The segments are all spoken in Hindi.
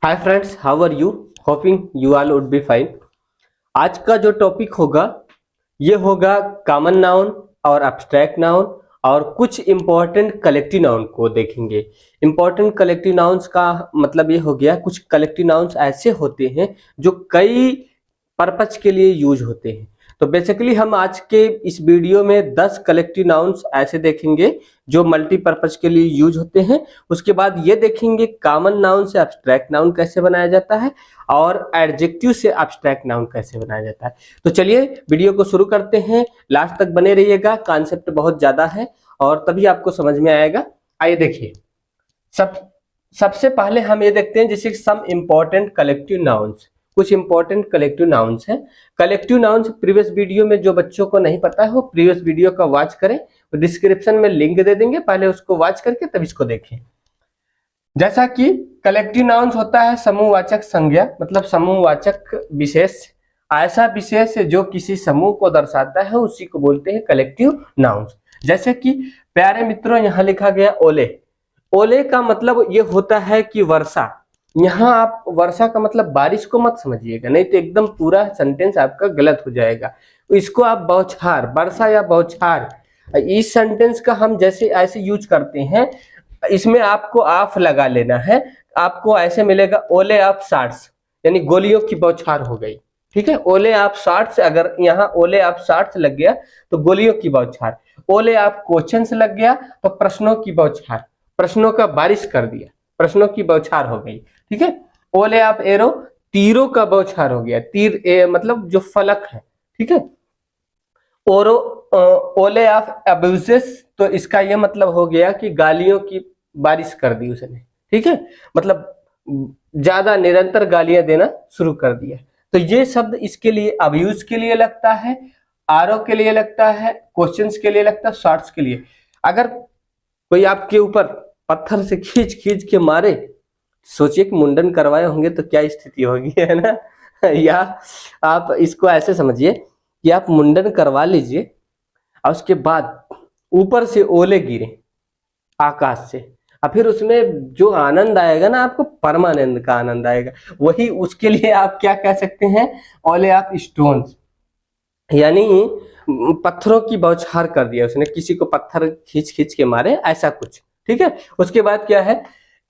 Hi friends, how are you? Hoping you all would be fine. आज का जो टॉपिक होगा ये होगा कॉमन नाउन और एब्स्ट्रैक्ट नाउन और कुछ इंपॉर्टेंट कलेक्टिव नाउन को देखेंगे। इंपॉर्टेंट कलेक्टिव नाउन्स का मतलब ये हो गया, कुछ कलेक्टिव नाउन्स ऐसे होते हैं जो कई पर्पज के लिए यूज होते हैं। तो बेसिकली हम आज के इस वीडियो में 10 कलेक्टिव नाउन्स ऐसे देखेंगे जो मल्टीपर्पज के लिए यूज होते हैं। उसके बाद ये देखेंगे कॉमन नाउन से एब्स्ट्रैक्ट नाउन कैसे बनाया जाता है और एडजेक्टिव से एब्स्ट्रैक्ट नाउन कैसे बनाया जाता है। तो चलिए वीडियो को शुरू करते हैं, लास्ट तक बने रहिएगा। कॉन्सेप्ट बहुत ज्यादा है और तभी आपको समझ में आएगा। आइए देखिए, सबसे पहले हम ये देखते हैं जैसे सम इंपॉर्टेंट कलेक्टिव नाउन्स। कुछ इंपॉर्टेंट कलेक्टिव नाउन्स हैं। कलेक्टिव नाउन्स प्रीवियस वीडियो में जो बच्चों को नहीं पता है वो प्रीवियस वीडियो का वॉच करें, तो डिस्क्रिप्शन में लिंक दे देंगे, पहले उसको वॉच करके तब इसको देखें। जैसा कि कलेक्टिव नाउन्स होता है समूहवाचक संज्ञा, मतलब समूहवाचक विशेष, ऐसा विशेष जो किसी समूह को दर्शाता है उसी को बोलते हैं कलेक्टिव नाउन्स। जैसे कि प्यारे मित्रों यहाँ लिखा गया ओले। ओले का मतलब ये होता है कि वर्षा। यहाँ आप वर्षा का मतलब बारिश को मत समझिएगा, नहीं तो एकदम पूरा सेंटेंस आपका गलत हो जाएगा। इसको आप बौछार, वर्षा या बौछार, इस सेंटेंस का हम जैसे ऐसे यूज करते हैं, इसमें आपको ऑफ लगा लेना है। आपको ऐसे मिलेगा ओले ऑफ शॉट्स, यानी गोलियों की बौछार हो गई। ठीक है, ओले ऑफ शॉट्स, अगर यहाँ ओले ऑफ शॉट्स लग गया तो गोलियों की बौछार। ओले ऑफ क्वेश्चंस लग गया तो प्रश्नों की बौछार, प्रश्नों का बारिश कर दिया, प्रश्नों की बौछार हो गई। ठीक है, ओले ऑफ एरो, तीरों का बौछार हो गया। तीर मतलब जो फलक है। ठीक है, ओरो ओले ऑफ अब्यूजेस, तो इसका यह मतलब हो गया कि गालियों की बारिश कर दी उसने। ठीक है, मतलब ज्यादा निरंतर गालियां देना शुरू कर दिया। तो ये शब्द इसके लिए अब्यूज के लिए लगता है, आरो के लिए लगता है, क्वेश्चंस के लिए लगता है, शॉर्ट्स के लिए। अगर कोई आपके ऊपर पत्थर से खींच खींच के मारे, सोचिए कि मुंडन करवाए होंगे तो क्या स्थिति होगी, है ना। या आप इसको ऐसे समझिए कि आप मुंडन करवा लीजिए और उसके बाद ऊपर से ओले गिरे आकाश से, और फिर उसमें जो आनंद आएगा ना, आपको परमानंद का आनंद आएगा। वही उसके लिए आप क्या कह सकते हैं, ओले ऑफ स्टोन्स, यानी पत्थरों की बौछार कर दिया उसने, किसी को पत्थर खींच खींच के मारे, ऐसा कुछ। ठीक है, उसके बाद क्या है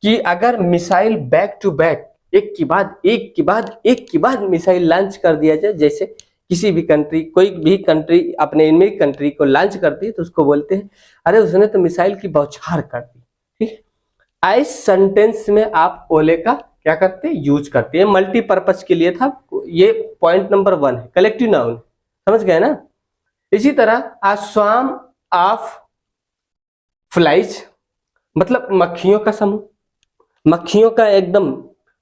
कि अगर मिसाइल बैक टू बैक, एक के बाद एक के बाद एक के बाद मिसाइल लॉन्च कर दिया जाए, जैसे किसी भी कंट्री, कोई भी कंट्री अपने एनिमी कंट्री को लॉन्च करती है तो उसको बोलते हैं अरे उसने तो मिसाइल की बौछार कर दी। ठीक है, इस सेंटेंस में आप ओले का क्या करते हैं, यूज करते हैं। मल्टीपर्पज के लिए था ये। पॉइंट नंबर 1 है कलेक्टिव नाउन, समझ गए ना। इसी तरह अ स्वार्म ऑफ फ्लाइज, मतलब मक्खियों का समूह। मक्खियों का एकदम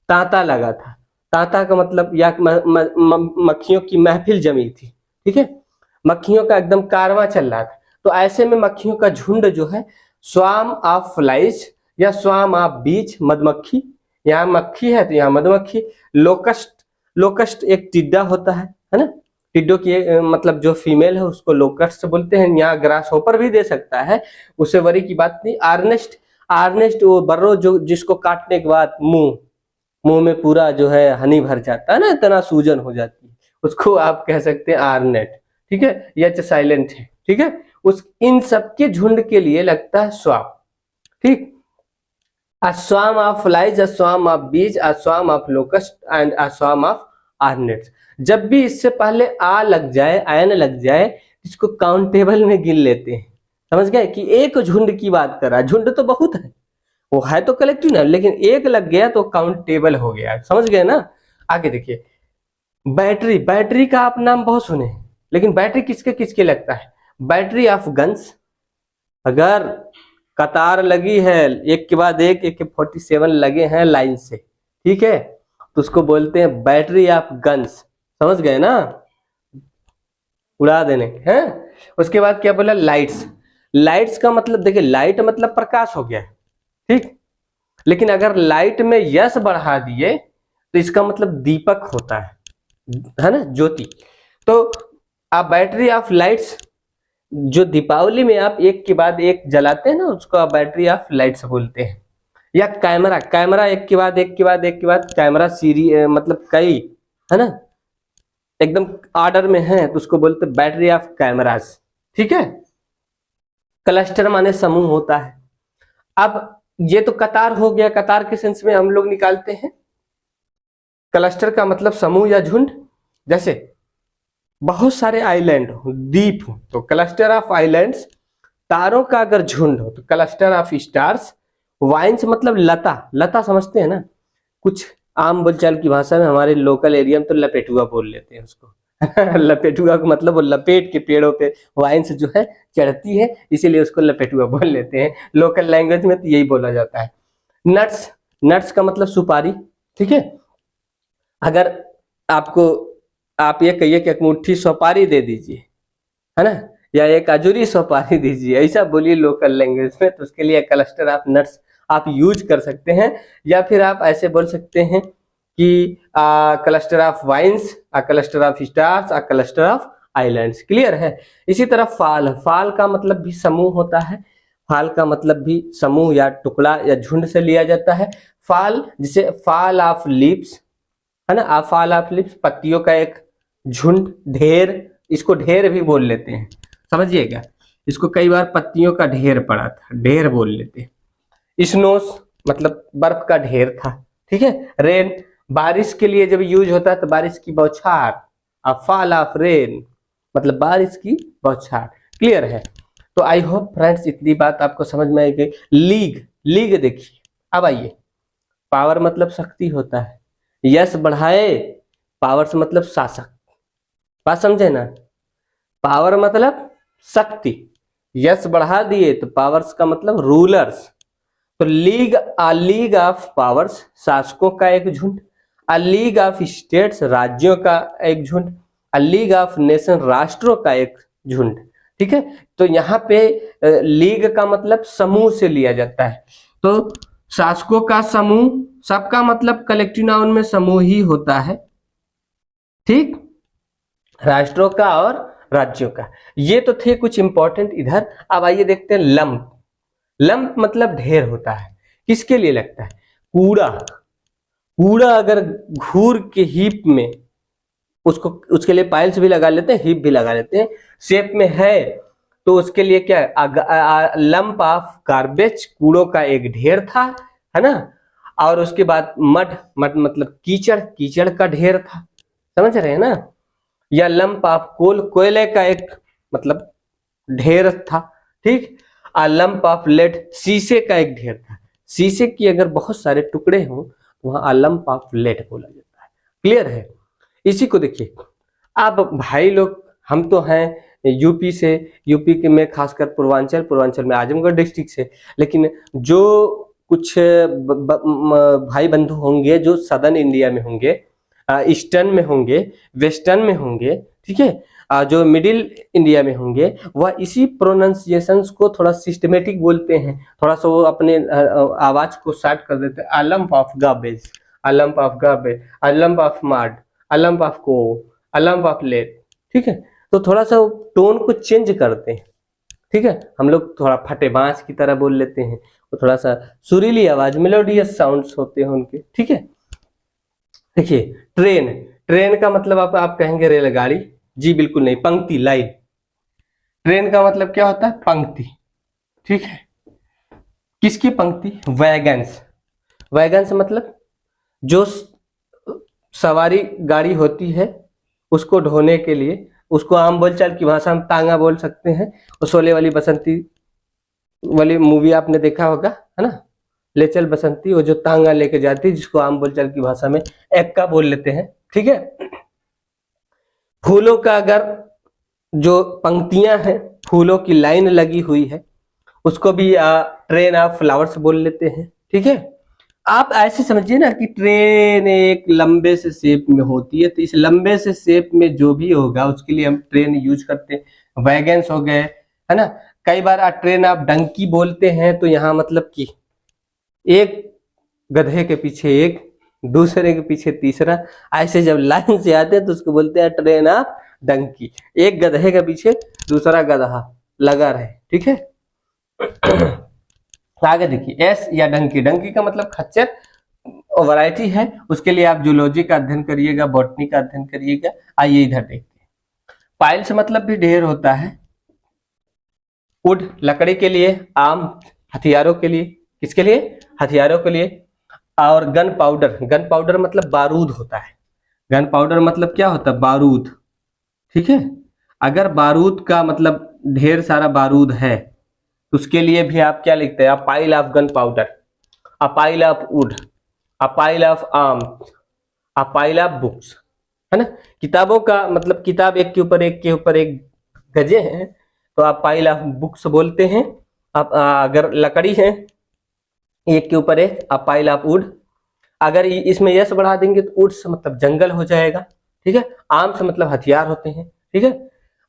तांता लगा था। तांता का मतलब या मक्खियों की महफिल जमी थी। ठीक है, मक्खियों का एकदम कारवां चल रहा था। तो ऐसे में मक्खियों का झुंड जो है, स्वार्म ऑफ फ्लाइज या स्वार्म ऑफ बीज, मधुमक्खी। यहाँ मक्खी है तो यहाँ मधुमक्खी। लोकस्ट, लोकस्ट एक टिड्डा होता है ना। टिड्डों की मतलब जो फीमेल है उसको लोकस्ट बोलते हैं। यहाँ ग्रास होपर भी दे सकता है, उससे वरी की बात नहीं। आर्नेस्ट, आर्नेस्ट वो बर्रो जो जिसको काटने के बाद मुंह में पूरा जो है हनी भर जाता है ना, इतना सूजन हो जाती है, उसको आप कह सकते हैं आर्नेट। ठीक है, यह साइलेंट है। ठीक है, उस इन सबके झुंड के लिए लगता है स्वाम। ठीक, a swarm of flies, a swarm of bees, a swarm of locusts and a swarm of hornets। जब भी इससे पहले आ लग जाए, आयन लग जाए, इसको काउंटेबल में गिन लेते हैं। समझ गए कि एक झुंड की बात कर रहा है। झुंड तो बहुत है, वो है तो कलेक्टिव ना, लेकिन एक लग गया तो काउंटेबल हो गया। समझ गए ना। आगे देखिए, बैटरी। बैटरी का आप नाम बहुत सुने, लेकिन बैटरी किसके किसके लगता है, बैटरी ऑफ गन्स। अगर कतार लगी है, एक के बाद एक AK-47 लगे हैं लाइन से, ठीक है, तो उसको बोलते हैं बैटरी ऑफ गन्स। समझ गए ना, उड़ा देने हैं। उसके बाद क्या बोला, लाइट्स। लाइट्स का मतलब देखिए, लाइट मतलब प्रकाश हो गया है। ठीक, लेकिन अगर लाइट में यस बढ़ा दिए तो इसका मतलब दीपक होता है ना, ज्योति। तो आप बैटरी ऑफ लाइट्स, जो दीपावली में आप एक के बाद एक जलाते हैं ना, उसको आप बैटरी ऑफ लाइट्स बोलते हैं। या कैमरा, कैमरा एक के बाद एक के बाद एक के बाद कैमरा सीरीज, मतलब कई, है ना, एकदम ऑर्डर में है, तो उसको बोलते हैं बैटरी ऑफ कैमरास। ठीक है। क्लस्टर माने समूह होता है। अब ये तो कतार हो गया, कतार के सेंस में हम लोग निकालते हैं। क्लस्टर का मतलब समूह या झुंड। जैसे बहुत सारे आइलैंड हो, द्वीप हो, तो क्लस्टर ऑफ आइलैंड्स। तारों का अगर झुंड हो तो क्लस्टर ऑफ स्टार्स। वाइन्स मतलब लता, लता समझते हैं ना, कुछ आम बोलचाल की भाषा में हमारे लोकल एरिया में तो लपेटुआ बोल लेते हैं उसको। लपेटुआ का मतलब वो लपेट के पेड़ों पे वाइन्स जो है चढ़ती है, इसीलिए उसको लपेटुआ बोल लेते हैं। लोकल लैंग्वेज में तो यही बोला जाता है। नट्स, नट्स का मतलब सुपारी। ठीक है। अगर आपको, आप ये कहिए कि एक मुट्ठी सुपारी दे दीजिए, है ना, या एक अजूरी सुपारी दीजिए, ऐसा बोलिए लोकल लैंग्वेज में, तो उसके लिए क्लस्टर ऑफ नट्स आप यूज कर सकते हैं। या फिर आप ऐसे बोल सकते हैं कि cluster of vines, cluster of stars, cluster of islands. Clear है। इसी तरह फाल, फाल का मतलब भी समूह होता है। फाल का मतलब भी समूह या टुकड़ा या झुंड से लिया जाता है। फाल, जिसे फाल ऑफ लीव्स, है ना, फाल ऑफ लीव्स, पत्तियों का एक झुंड, ढेर, इसको ढेर भी बोल लेते हैं, समझिएगा। इसको कई बार पत्तियों का ढेर पड़ा था, ढेर बोल लेते हैं। स्नोस मतलब बर्फ का ढेर था। ठीक है। रेन, बारिश के लिए जब यूज होता है तो बारिश की बौछार, फॉल ऑफ रेन मतलब बारिश की बौछार। क्लियर है। तो आई होप फ्रेंड्स इतनी बात आपको समझ में आई गई। लीग, लीग देखिए, अब आइए। पावर मतलब शक्ति होता है। यश बढ़ाए, पावर से मतलब शासक, बात समझे ना। पावर मतलब शक्ति, यश बढ़ा दिए तो पावर्स का मतलब रूलर्स। तो league, a league of powers, शासकों का एक झुंड। अ लीग ऑफ स्टेट्स, राज्यों का एक झुंड। अ लीग ऑफ नेशन, राष्ट्रों का एक झुंड। ठीक है। तो यहाँ पे लीग का मतलब समूह से लिया जाता है। तो शासकों का समूह, सबका मतलब कलेक्टिव नाउन में समूह ही होता है। ठीक। राष्ट्रों का और राज्यों का। ये तो थे कुछ इंपॉर्टेंट इधर। अब आइए देखते हैं लंप। लंप मतलब ढेर होता है। किसके लिए लगता है? कूड़ा, कूड़ा अगर घूर के हीप में, उसको, उसके लिए पाइल्स भी लगा लेते हैं, हीप भी लगा लेते हैं, शेप में है, तो उसके लिए क्या है? लंप ऑफ गार्बेज, कूड़ों का एक ढेर था, है ना। और उसके बाद मड, मड मतलब कीचड़, कीचड़ का ढेर था, समझ रहे हैं ना। या लंप ऑफ कोल, कोयले का एक मतलब ढेर था। ठीक। आ लंप ऑफ लेड, शीशे का एक ढेर था। शीशे की अगर बहुत सारे टुकड़े हों तो वहां लंप ऑफ लेड बोला जाता है। क्लियर है। इसी को देखिए। अब भाई लोग, हम तो हैं यूपी से, यूपी के में खासकर पूर्वांचल, पूर्वांचल में आजमगढ़ डिस्ट्रिक्ट से, लेकिन जो कुछ भाई बंधु होंगे जो सदर्न इंडिया में होंगे, ईस्टर्न में होंगे, वेस्टर्न में होंगे, ठीक है, जो मिडिल इंडिया में होंगे, वह इसी प्रोनाउंसिएशंस को थोड़ा सिस्टमेटिक बोलते हैं, थोड़ा सा वो अपने आवाज को शार्ट कर देते हैं। A lump of garbage, a lump of garbage, a lump of mud, a lump of को, अलम्प ऑफ लेड। ठीक है। तो थोड़ा सा टोन को चेंज करते हैं। ठीक है। हम लोग थोड़ा फटे बांस की तरह बोल लेते हैं, वो थोड़ा सा सुरीली आवाज, मेलोडियस साउंड्स होते हैं उनके। ठीक है। देखिए ट्रेन, ट्रेन का मतलब आप कहेंगे रेलगाड़ी, जी बिल्कुल नहीं, पंक्ति, लाइन। ट्रेन का मतलब क्या होता है? पंक्ति। ठीक है। किसकी पंक्ति? वैगन्स। वैगन्स मतलब जो सवारी गाड़ी होती है उसको ढोने के लिए, उसको आम बोलचाल की भाषा में तांगा बोल सकते हैं। और शोले वाली बसंती वाली मूवी आपने देखा होगा, है ना, ले चल बसंती, वो जो तांगा लेके जाती है, जिसको आम बोलचाल की भाषा में एक्का बोल लेते हैं। ठीक है। फूलों का अगर जो पंक्तियां हैं, फूलों की लाइन लगी हुई है, उसको भी ट्रेन ऑफ फ्लावर्स बोल लेते हैं। ठीक है। आप ऐसे समझिए ना कि ट्रेन एक लंबे से शेप में होती है, तो इस लंबे से शेप में जो भी होगा उसके लिए हम ट्रेन यूज करते हैं। वैगन्स हो गए, है ना। कई बार ट्रेन आप डंकी बोलते हैं, तो यहाँ मतलब कि एक गधे के पीछे एक, दूसरे के पीछे तीसरा, ऐसे जब लाइन से आते हैं तो उसको बोलते हैं ट्रेन ऑफ डंकी। एक गधे के पीछे दूसरा गधा लगा रहे। ठीक है। आगे देखिए एस या डंकी, डंकी का मतलब खच्चर वैरायटी है, उसके लिए आप जूलॉजी का अध्ययन करिएगा, बॉटनी का अध्ययन करिएगा। आइए इधर देखते हैं, पाइल से मतलब भी ढेर होता है, वुड लकड़ी के लिए, आम हथियारों के लिए, किसके लिए, हथियारों के लिए, और गन पाउडर, गन पाउडर मतलब बारूद होता है, गन पाउडर मतलब क्या होता है, बारूद, ठीक है। अगर बारूद का मतलब ढेर सारा बारूद है तो उसके लिए भी आप क्या लिखते हैं, a pile of gun powder, a pile of would, a pile of arm, a pile of books, है ना। किताबों का मतलब किताब एक के ऊपर एक के ऊपर एक गजे हैं तो आप पाइल ऑफ बुक्स बोलते हैं। आप अगर लकड़ी है एक के ऊपर एक, आप पाइल ऑफ वुड। अगर इसमें यस बढ़ा देंगे तो वुड से मतलब जंगल हो जाएगा, ठीक है। आर्म से मतलब हथियार होते हैं, ठीक है।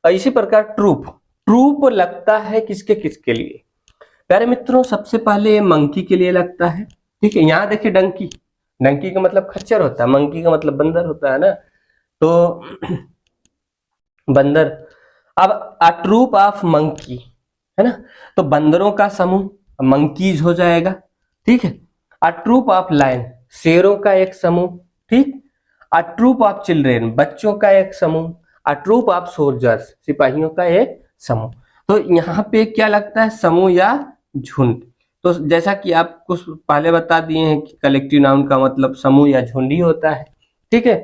और इसी प्रकार ट्रूप, ट्रूप लगता है किसके किसके लिए, प्यारे मित्रों सबसे पहले ये मंकी के लिए लगता है, ठीक है। यहाँ देखिए डंकी, डंकी का मतलब खच्चर होता है, मंकी का मतलब बंदर होता है ना, तो बंदर। अब अ ट्रूप ऑफ मंकी, है ना, तो बंदरों का समूह मंकीज हो जाएगा, ठीक है। अ ट्रूप ऑफ लायन, शेरों का एक समूह, ठीक। अ ट्रूप ऑफ चिल्ड्रेन, बच्चों का एक समूह। अ ट्रूप ऑफ सोल्जर्स, सिपाहियों का एक समूह। तो यहाँ पे क्या लगता है, समूह या झुंड। तो जैसा कि आपको पहले बता दिए हैं कि कलेक्टिव नाउन का मतलब समूह या झुंड ही होता है, ठीक है।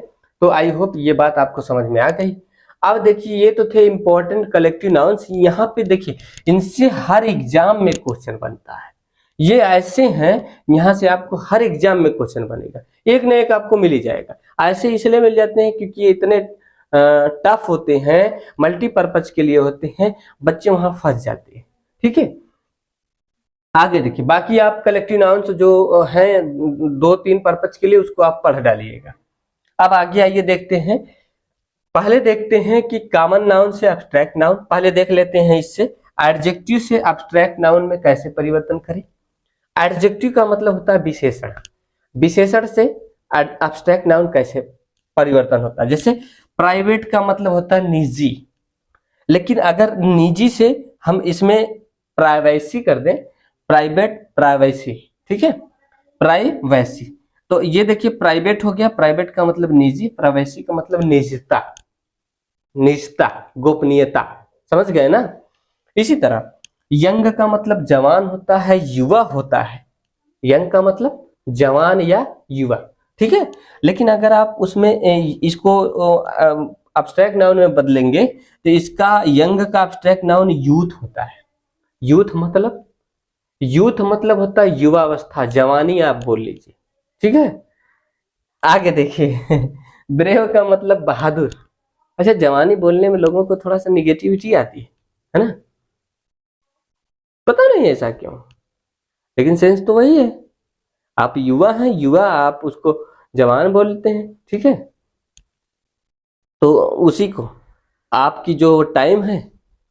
तो आई होप ये बात आपको समझ में आ गई। अब देखिए ये तो थे इंपॉर्टेंट कलेक्टिव नाउन्स, यहाँ पे देखिए इनसे हर एग्जाम में क्वेश्चन बनता है, ये ऐसे हैं यहाँ से आपको हर एग्जाम में क्वेश्चन बनेगा, एक न एक आपको मिल ही जाएगा। ऐसे इसलिए मिल जाते हैं क्योंकि ये इतने टफ होते हैं, मल्टीपर्पज के लिए होते हैं, बच्चे वहां फंस जाते हैं, ठीक है। आगे देखिए बाकी आप कलेक्टिव नाउन्स जो हैं 2-3 पर्पज के लिए उसको आप पढ़ डालिएगा। अब आगे आइए देखते हैं, पहले देखते हैं कि कॉमन नाउन से एब्स्ट्रैक्ट नाउन, पहले देख लेते हैं इससे एडजेक्टिव से एब्स्ट्रैक्ट नाउन में कैसे परिवर्तन करें। एडजेक्टिव का मतलब होता है विशेषण, विशेषण से एब्स्ट्रैक्ट नाउन कैसे परिवर्तन होता है। जैसे प्राइवेट का मतलब होता है निजी, लेकिन अगर निजी से हम इसमें प्राइवेसी कर दें, प्राइवेट प्राइवेसी, ठीक है, प्राइवेसी। तो ये देखिए प्राइवेट हो गया, प्राइवेट का मतलब निजी, प्राइवेसी का मतलब निजता, निजता गोपनीयता, समझ गए ना। इसी तरह यंग का मतलब जवान होता है, युवा होता है, यंग का मतलब जवान या युवा, ठीक है। लेकिन अगर आप उसमें इसको अब्स्ट्रैक्ट नाउन में बदलेंगे तो इसका यंग का अब्स्ट्रैक्ट नाउन यूथ होता है। यूथ मतलब, यूथ मतलब होता है युवावस्था, जवानी आप बोल लीजिए, ठीक है। आगे देखिए ब्रेव का मतलब बहादुर। अच्छा जवानी बोलने में लोगों को थोड़ा सा निगेटिविटी आती है ना, पता नहीं ऐसा क्यों, लेकिन सेंस तो वही है। आप युवा हैं, युवा आप उसको जवान बोलते हैं, ठीक है। तो उसी को आपकी जो टाइम है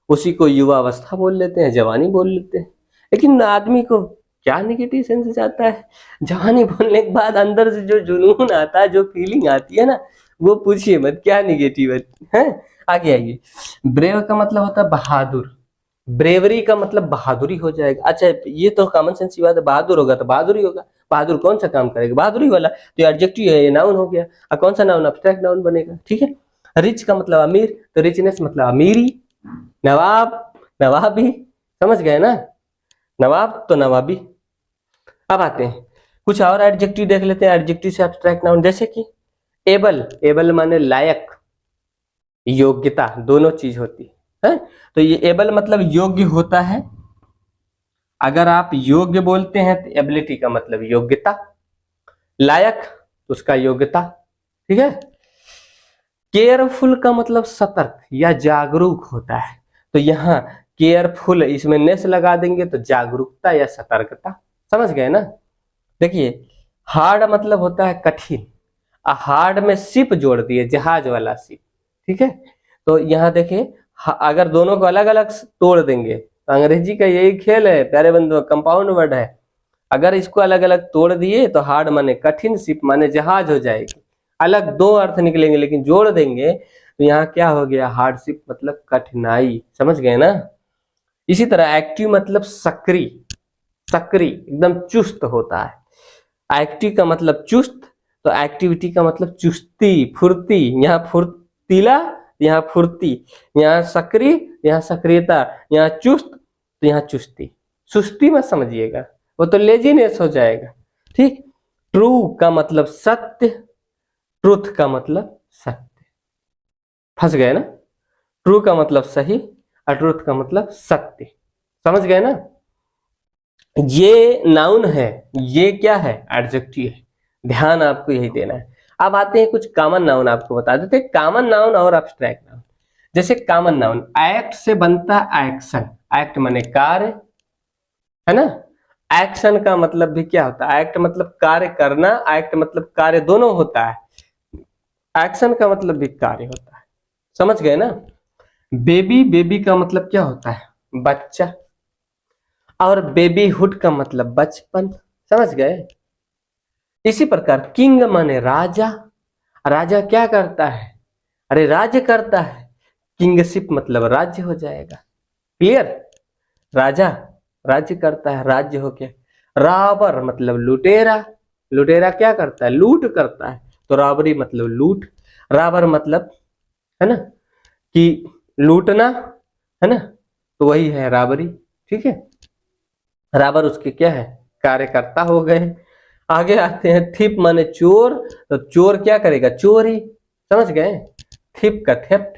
उसी को युवा अवस्था बोल लेते हैं, जवानी बोल लेते हैं। लेकिन आदमी को क्या निगेटिव सेंस आता है, जवानी बोलने के बाद अंदर से जो जुनून आता है, जो फीलिंग आती है ना, वो पूछिए मत क्या निगेटिव है। आगे आइए, ब्रेव का मतलब होता है बहादुर, ब्रेवरी का मतलब बहादुरी हो जाएगा। अच्छा ये तो कॉमन सेंस की बात है, बहादुर होगा तो बहादुरी होगा, बहादुर कौन सा काम करेगा, बहादुरी वाला। तो एडजेक्टिव है, ये नाउन हो गया। और कौन सा नाउन, अब्स्ट्रैक्ट नाउन बनेगा, ठीक है। रिच का मतलब अमीर, तो रिचनेस मतलब अमीरी। नवाब, नवाबी, समझ गए ना, नवाब तो नवाबी। अब आते हैं कुछ और एडजेक्टिव देख लेते हैं, एडजेक्टिव से एब्स्ट्रैक्ट नाउन, जैसे कि एबल, एबल माने लायक, योग्यता, दोनों चीज होती है। तो ये एबल मतलब योग्य होता है, अगर आप योग्य बोलते हैं तो एबिलिटी का मतलब योग्यता, लायक उसका योग्यता, ठीक है। केयरफुल का मतलब सतर्क या जागरूक होता है, तो यहाँ केयरफुल इसमें नेस लगा देंगे तो जागरूकता या सतर्कता, समझ गए ना। देखिए हार्ड मतलब होता है कठिन, हार्ड में शिप जोड़ दिए, जहाज वाला शिप, ठीक है। तो यहाँ देखिए अगर दोनों को अलग अलग तोड़ देंगे तो अंग्रेजी का यही खेल है प्यारे बंधुओं, कंपाउंड वर्ड है। अगर इसको अलग अलग तोड़ दिए तो हार्ड माने कठिन, शिप माने जहाज हो जाएगी, अलग दो अर्थ निकलेंगे, लेकिन जोड़ देंगे तो यहाँ क्या हो गया, हार्डशिप मतलब कठिनाई, समझ गए ना। इसी तरह एक्टिव मतलब सक्रिय, सक्रिय, एकदम चुस्त होता है। एक्टिव का मतलब चुस्त, तो एक्टिविटी का मतलब चुस्ती, फुर्ती। यहाँ फुर्तीला, यहाँ फुर्ती, यहाँ सक्रिय, यहाँ सक्रियता, यहाँ चुस्त, तो यहाँ चुस्ती। सुस्ती मत समझिएगा, वो तो लेजीनेस हो जाएगा। ठीक। ट्रू का मतलब सत्य, ट्रूथ का मतलब सत्य। फंस गए ना? ट्रू का मतलब सही और ट्रूथ का मतलब सत्य। समझ गए ना? ये नाउन है, ये क्या है? एडजेक्टिव है। ध्यान आपको यही देना है। अब आते हैं कुछ कॉमन नाउन, आपको बता देते हैं कॉमन नाउन और एब्स्ट्रैक्ट नाउन। जैसे कॉमन नाउन, एक्ट से बनता एक्शन। एक्ट माने कार्य, है ना? एक्शन का मतलब भी क्या होता है? एक्ट मतलब कार्य करना, एक्ट मतलब कार्य दोनों होता है। एक्शन का मतलब भी कार्य होता है। समझ गए ना? बेबी, बेबी का मतलब क्या होता है? बच्चा। और बेबीहुड का मतलब बचपन। समझ गए? इसी प्रकार किंग माने राजा। राजा क्या करता है? अरे राज्य करता है। किंगशिप मतलब राज्य हो जाएगा। क्लियर? राजा राज्य करता है, राज्य हो गया। रॉबर मतलब लुटेरा। लुटेरा क्या करता है? लूट करता है, तो रॉबरी मतलब लूट। रॉबर मतलब, है ना, कि लूटना, है ना, तो वही है रॉबरी। ठीक है। रॉबर उसके क्या है? कार्यकर्ता हो गए। आगे आते हैं थिप माने चोर। तो चोर क्या करेगा? चोरी। समझ गए? थिप का थेफ्ट।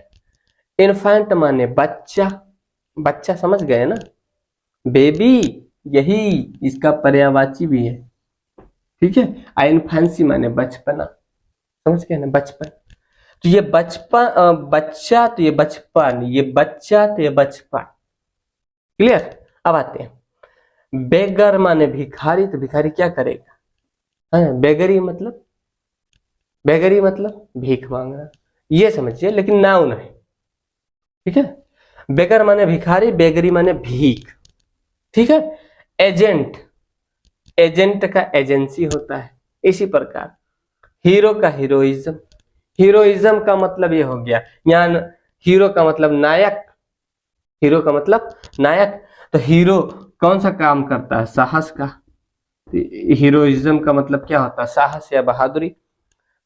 इन्फेंट माने बच्चा। बच्चा, समझ गए ना? बेबी, यही इसका पर्यायवाची भी है। ठीक है। इन्फेंसी माने बचपना। समझ गए ना? बचपन। तो ये बचपन, बच्चा तो ये बचपन, ये बच्चा तो ये बचपन। क्लियर? अब आते हैं बेगर माने भिखारी। तो भिखारी क्या करेगा? बेगरी मतलब, बेगरी मतलब भीख मांगना, ये समझिए, लेकिन नाउन है। ठीक है। बेगर माने भिखारी, बेगरी माने भीख। ठीक है। एजेंट, एजेंट का एजेंसी होता है। इसी प्रकार हीरो का हीरोइज्म। हीरोइज्म का मतलब ये हो गया, यहाँ हीरो का मतलब नायक। हीरो का मतलब नायक। तो हीरो कौन सा काम करता है? साहस का। हीरोइज्म का मतलब क्या होता है? साहस या बहादुरी।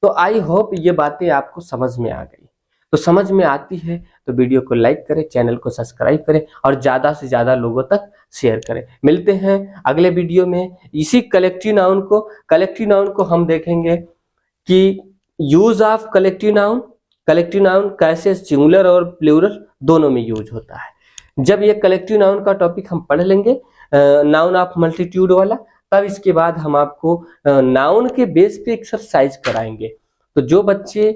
तो आई होप ये बातें आपको समझ में आ गई। तो समझ में आती है तो वीडियो को लाइक करें, चैनल को सब्सक्राइब करें और ज्यादा से ज्यादा लोगों तक शेयर करें। मिलते हैं अगले वीडियो में। इसी कलेक्टिव नाउन को हम देखेंगे कि यूज ऑफ कलेक्टिव नाउन कैसे सिंगुलर और प्लूरल दोनों में यूज होता है। जब ये कलेक्टिव नाउन का टॉपिक हम पढ़ लेंगे, नाउन ऑफ मल्टीट्यूड वाला, तब इसके बाद हम आपको नाउन के बेस पे एक्सरसाइज कराएंगे। तो जो बच्चे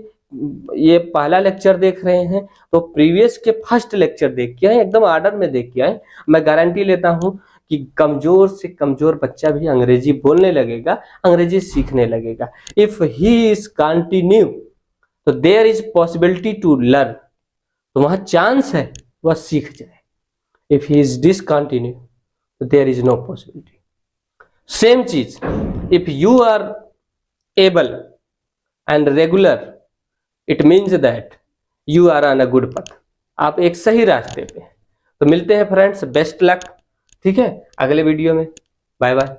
ये पहला लेक्चर देख रहे हैं तो प्रीवियस के फर्स्ट लेक्चर देख के आए, एकदम ऑर्डर में देख के आए। मैं गारंटी लेता हूं कि कमजोर से कमजोर बच्चा भी अंग्रेजी बोलने लगेगा, अंग्रेजी सीखने लगेगा। इफ ही इज कंटिन्यू तो there is possibility to learn, तो वहां चांस है वह सीख जाए। इफ ही इज डिसकंटिन्यू तो there is no possibility. Same चीज, if you are able and regular, it means that you are on a good path, आप एक सही रास्ते पे। तो मिलते हैं फ्रेंड्स, बेस्ट लक। ठीक है, अगले वीडियो में। Bye bye.